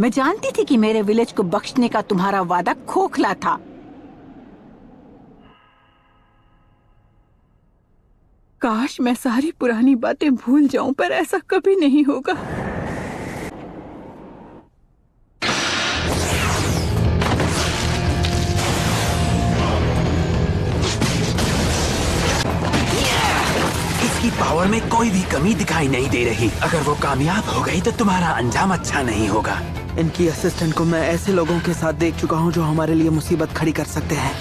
मैं जानती थी कि मेरे विलेज को बख्शने का तुम्हारा वादा खोखला था। काश मैं सारी पुरानी बातें भूल जाऊं, पर ऐसा कभी नहीं होगा। इसकी पावर में कोई भी कमी दिखाई नहीं दे रही। अगर वो कामयाब हो गई तो तुम्हारा अंजाम अच्छा नहीं होगा। इनकी असिस्टेंट को मैं ऐसे लोगों के साथ देख चुका हूँ जो हमारे लिए मुसीबत खड़ी कर सकते हैं।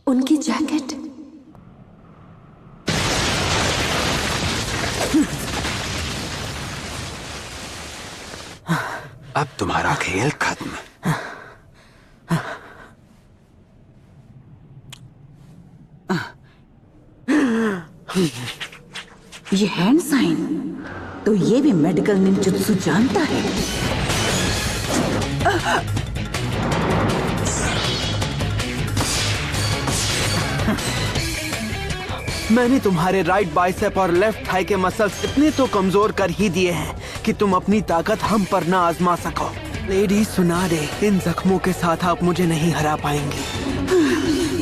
उनकी जैकेट। अब तुम्हारा खेल खत्म। ये हैंड साइन, तो ये भी मेडिकल निंजुत्सु जानता है। मैंने तुम्हारे राइट बाइसेप और लेफ्ट थाई के मसल्स इतने तो कमजोर कर ही दिए हैं कि तुम अपनी ताकत हम पर ना आजमा सको। लेडी सुना दे, इन जख्मों के साथ आप मुझे नहीं हरा पाएंगी।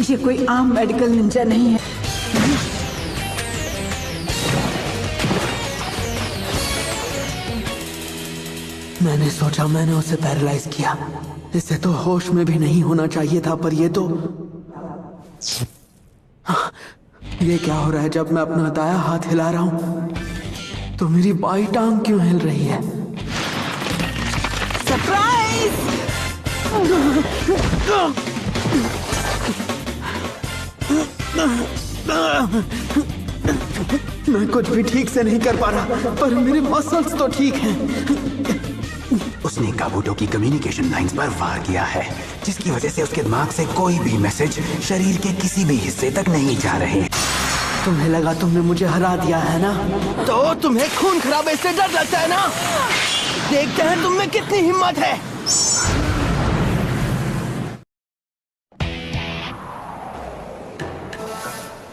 ये कोई आम मेडिकल निंजा नहीं है। मैंने सोचा मैंने उसे पैरालाइज किया। इसे तो होश में भी नहीं होना चाहिए था, पर ये तो ये क्या हो रहा है? जब मैं अपना दाया हाथ हिला रहा हूं तो मेरी बाई टांग क्यों हिल रही है? सरप्राइज! मैं कुछ भी ठीक से नहीं कर पा रहा, पर मेरे मसल्स तो ठीक हैं। उसने काबूटो की कम्युनिकेशन लाइंस पर वार किया है, जिसकी वजह से उसके दिमाग से कोई भी मैसेज शरीर के किसी भी हिस्से तक नहीं जा रहे। तुम्हें लगा तुमने मुझे हरा दिया है ना? तो तुम्हें खून खराबे से डर लगता है ना? देखते हैं तुम में कितनी हिम्मत है।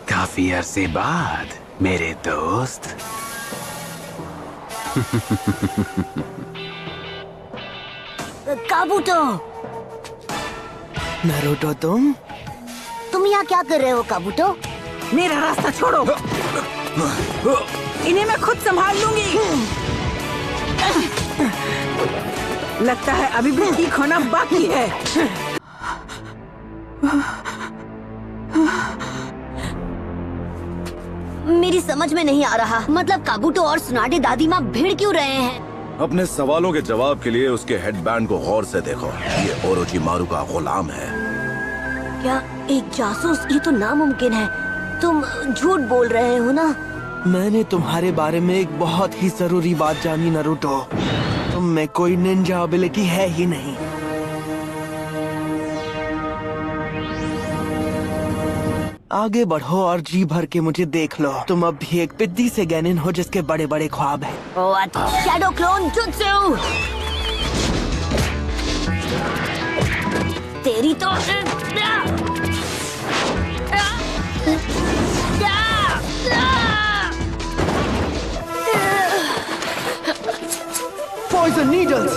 काफी अरसे बाद मेरे दोस्त। काबूटो। नारुतो, तुम यहाँ क्या कर रहे हो काबूटो? मेरा रास्ता छोड़ो। इन्हें मैं खुद संभाल लूंगी। लगता है अभी भी ठीक होना बाकी है। मेरी समझ में नहीं आ रहा, मतलब काबूटो और सुनाडे दादी माँ भिड़ क्यों रहे हैं? अपने सवालों के जवाब के लिए उसके हेडबैंड को गौर से देखो। ये ओरोचिमारू का गुलाम है। क्या एक जासूस? ये तो नामुमकिन है। तुम झूठ बोल रहे हो ना? मैंने तुम्हारे बारे में एक बहुत ही जरूरी बात जानी नारुतो। तुम में कोई निंजा एबिलिटी है ही नहीं। आगे बढ़ो और जी भर के मुझे देख लो। तुम अब भी एक पिद्दी से गैनिन हो जिसके बड़े बड़े ख्वाब हैं। Shadow clone jutsu. तेरी तो Poison needles!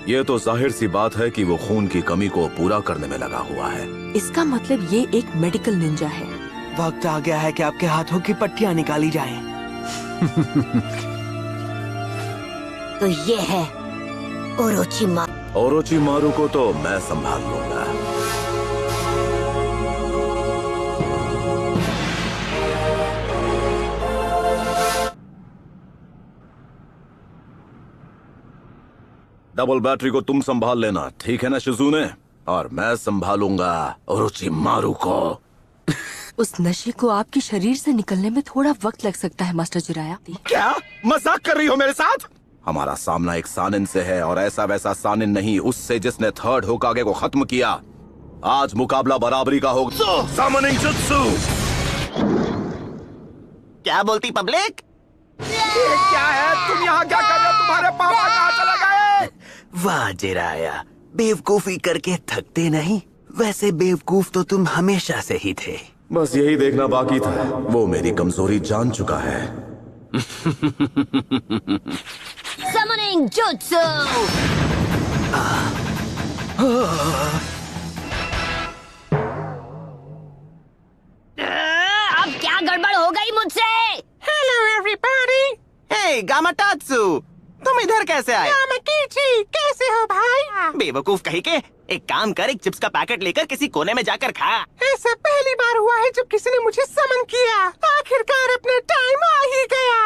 ये तो जाहिर सी बात है कि वो खून की कमी को पूरा करने में लगा हुआ है। इसका मतलब ये एक मेडिकल निंजा है। वक्त आ गया है कि आपके हाथों की पट्टियां निकाली जाएं। तो ये है ओरोचिमारू। ओरोचिमारू को तो मैं संभाल लूंगा। डबल बैटरी को तुम संभाल लेना, ठीक है ना शिजुने? और मैं संभालूंगा ओरोचिमारू को। उस नशे को आपके शरीर से निकलने में थोड़ा वक्त लग सकता है मास्टर जिराया। क्या मजाक कर रही हो मेरे साथ? हमारा सामना एक सानिन से है, और ऐसा वैसा सानिन नहीं, उससे जिसने थर्ड होकागे को खत्म किया। आज मुकाबला बराबरी का होगा। Summoning jutsu. क्या बोलती पब्लिक? ये क्या है? तुम यहाँ क्या कर रहे हो? तुम्हारे पापा कहाँ चले गए? वाह जिराया, बेवकूफी करके थकते नहीं। वैसे बेवकूफ तो तुम हमेशा से ही थे। बस यही देखना बाकी था। वो मेरी कमजोरी जान चुका है। Summoning jutsu. अब क्या गड़बड़ हो गई मुझसे? Hello everybody. हे गामाटात्सु, तुम इधर कैसे आए? गामाकीची, कैसे हो भाई? बेवकूफ कहीं के। एक काम कर, एक चिप्स का पैकेट लेकर किसी कोने में जाकर खा। ऐसा पहली बार हुआ है जब किसी ने मुझे समन किया। आखिरकार अपना टाइम आ ही गया।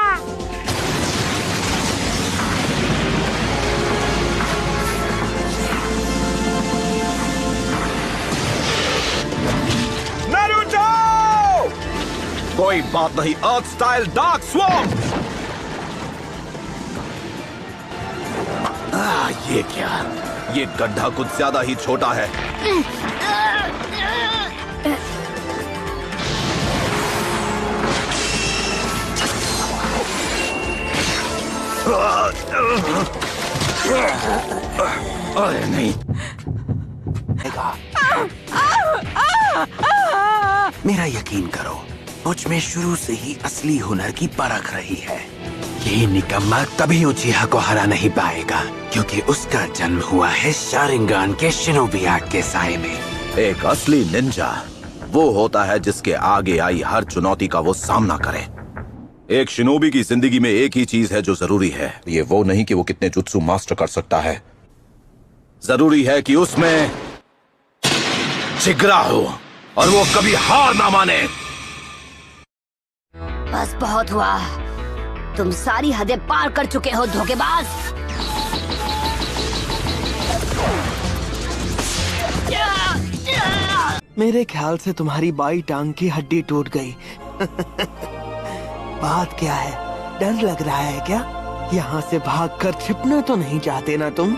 नारुतो! कोई बात नहीं, अर्थ स्टाइल डार्क स्वॉर्म। ये क्या? ये गड्ढा कुछ ज्यादा ही छोटा है। अरे नहीं। मेरा यकीन करो, मुझ में शुरू से ही असली हुनर की परख रही है। ये निकम्मा कभी उचिहा को हरा नहीं पाएगा, क्योंकि उसका जन्म हुआ है शारिंगान के शिनोबी आर्ट के साए में। एक असली निंजा वो होता है जिसके आगे आई हर चुनौती का वो सामना करे। एक शिनोबी की जिंदगी में एक ही चीज है जो जरूरी है। ये वो नहीं कि वो कितने जुत्सु मास्टर कर सकता है, जरूरी है कि उसमें जिगरा हो और वो कभी हार ना माने। बस बहुत हुआ। तुम सारी हदें पार कर चुके हो धोखेबाज। मेरे ख्याल से तुम्हारी बाई टांग की हड्डी टूट गई। बात क्या है? डर लग रहा है क्या? यहाँ से भागकर छिपना तो नहीं चाहते ना तुम?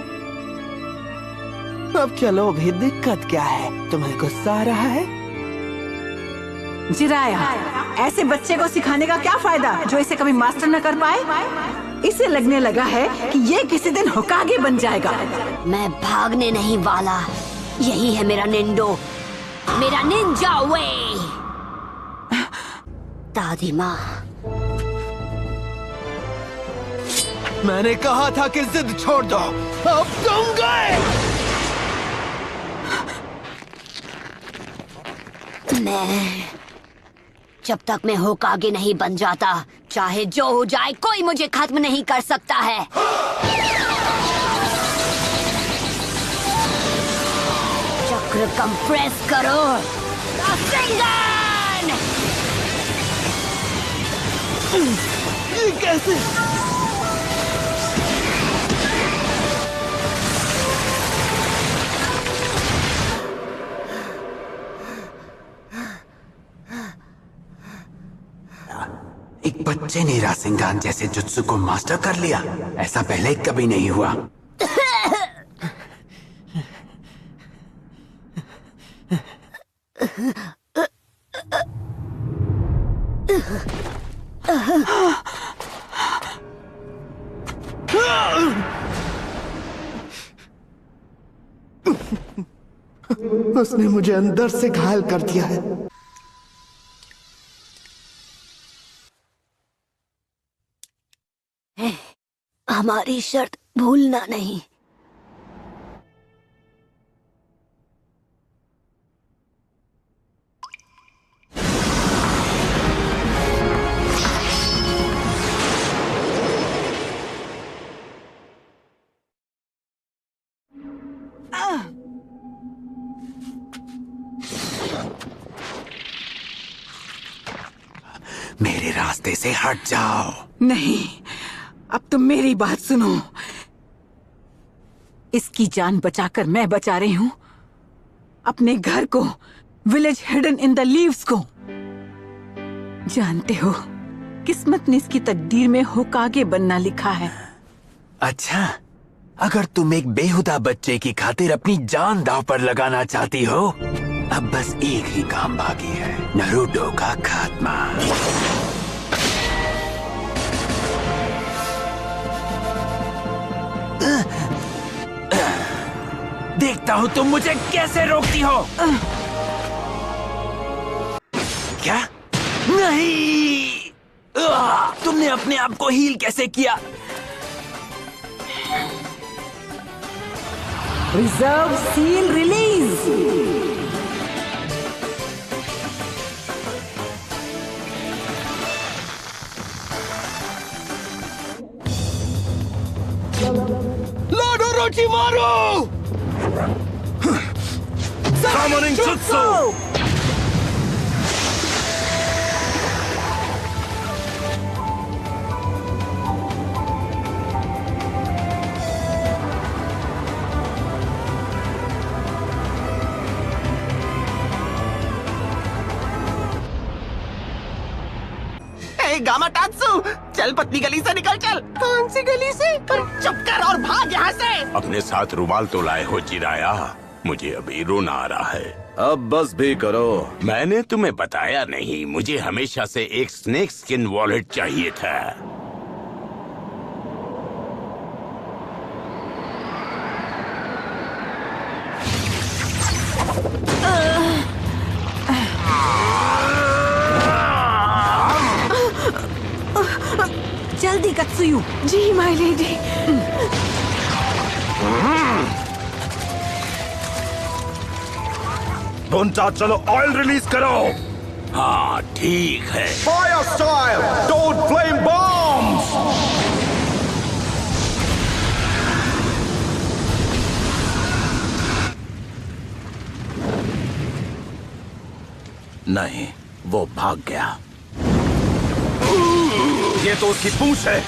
अब चलो, भी दिक्कत क्या है? तुम्हें गुस्सा आ रहा है? जिराया, ऐसे बच्चे को सिखाने का क्या फायदा जो इसे कभी मास्टर न कर पाए? इसे लगने लगा है कि ये किसी दिन होकागे बन जाएगा। मैं भागने नहीं वाला। यही है मेरा निंडो, मेरा निंजा वे। दादी माँ, मैंने कहा था कि जिद छोड़ दो। अब तुम गए। जब तक मैं होकागे नहीं बन जाता, चाहे जो हो जाए, कोई मुझे खत्म नहीं कर सकता है। चक्र कंप्रेस करो। रासेंगन! ये कैसे? एक बच्चे ने रासेंगान जैसे जुत्सु को मास्टर कर लिया। ऐसा पहले कभी नहीं हुआ। उसने मुझे अंदर से घायल कर दिया है। हमारी शर्त भूलना नहीं। मेरे रास्ते से हट जाओ। नहीं, अब तुम मेरी बात सुनो। इसकी जान बचाकर मैं बचा रही हूँ अपने घर को, village hidden in the leaves को। जानते हो, किस्मत ने इसकी तकदीर में होकागे बनना लिखा है। अच्छा, अगर तुम एक बेहुदा बच्चे की खातिर अपनी जान दांव पर लगाना चाहती हो, अब बस एक ही काम बाकी है, नारुतो का खात्मा। देखता हूँ तुम मुझे कैसे रोकती हो। क्या? नहीं! तुमने अपने आप को हील कैसे किया? Reserve seal release. Lord Orochimaru! Summoning Jutsu! गामाटात्सु, चल पतली गली से निकल चल। कौन सी गली से? चुप कर और भाग यहाँ से। अपने साथ रुमाल तो लाए हो जिराया, मुझे अभी रोना आ रहा है। अब बस भी करो। मैंने तुम्हें बताया नहीं, मुझे हमेशा से एक स्नेक स्किन वॉलेट चाहिए था। जल्दी कत्सुयु। जी माय लेडी। बोनचा चलो ऑयल रिलीज करो। हाँ ठीक है। Fire style, don't flame bombs. नहीं, वो भाग गया। ये तो उसकी पूंछ है।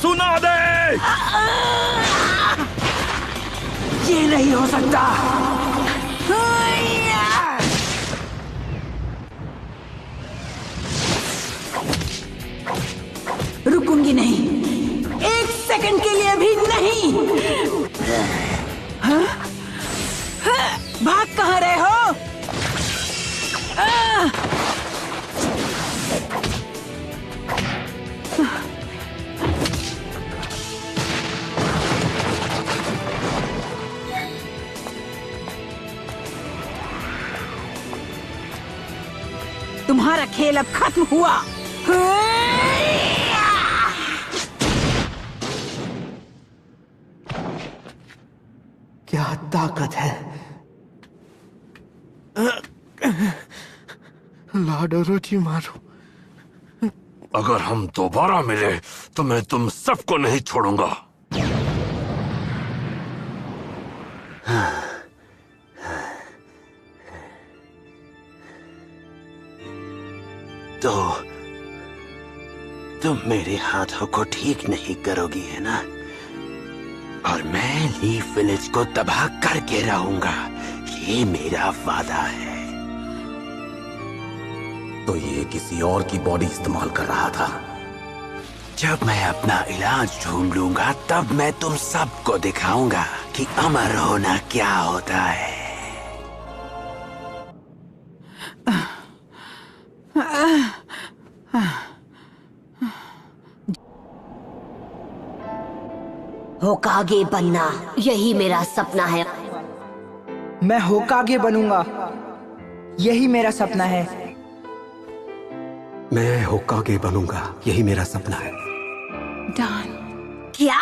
सुना दे। ये नहीं हो सकता। रुकूंगी नहीं, एक सेकंड के लिए भी नहीं। हाँ? हाँ? भाग कहाँ रहे हो? तुम्हारा खेल अब खत्म हुआ। क्या ताकत है लॉर्ड ओरोचिमारू। अगर हम दोबारा मिले तो मैं तुम सबको नहीं छोड़ूंगा। तो तुम मेरे हाथों को ठीक नहीं करोगी, है ना? और मैं लीफ विलेज को तबाह करके रहूंगा, ये मेरा वादा है। तो ये किसी और की बॉडी इस्तेमाल कर रहा था। जब मैं अपना इलाज ढूंढ लूंगा तब मैं तुम सबको दिखाऊंगा कि अमर होना क्या होता है। होकागे बनना, यही मेरा सपना है। मैं होकागे बनूंगा, यही मेरा सपना है। मैं होकागे बनूंगा, यही मेरा सपना है। डॉन। क्या?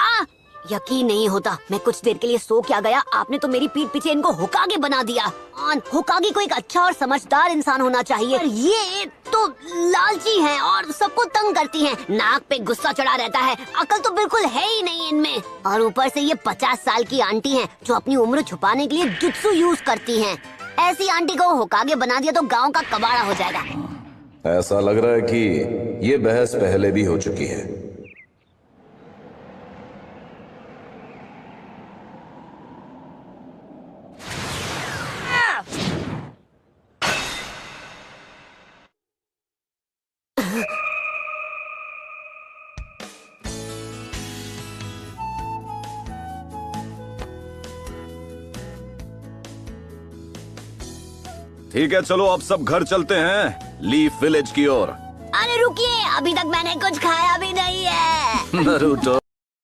यकीन नहीं होता, मैं कुछ देर के लिए सो क्या गया, आपने तो मेरी पीठ पीछे इनको होकागे बना दिया। होकागे को एक अच्छा और समझदार इंसान होना चाहिए, ये तो लालची हैं और सबको तंग करती हैं, नाक पे गुस्सा चढ़ा रहता है, अकल तो बिल्कुल है ही नहीं इनमें। और ऊपर से ये 50 साल की आंटी हैं जो अपनी उम्र छुपाने के लिए जुत्सु यूज करती हैं। ऐसी आंटी को होकागे बना दिया तो गाँव का कबाड़ा हो जाएगा। ऐसा लग रहा है कि ये बहस पहले भी हो चुकी है। ठीक है, चलो अब सब घर चलते हैं, लीफ विलेज की ओर। अरे रुकिए, अभी तक मैंने कुछ खाया भी नहीं है। नरूटो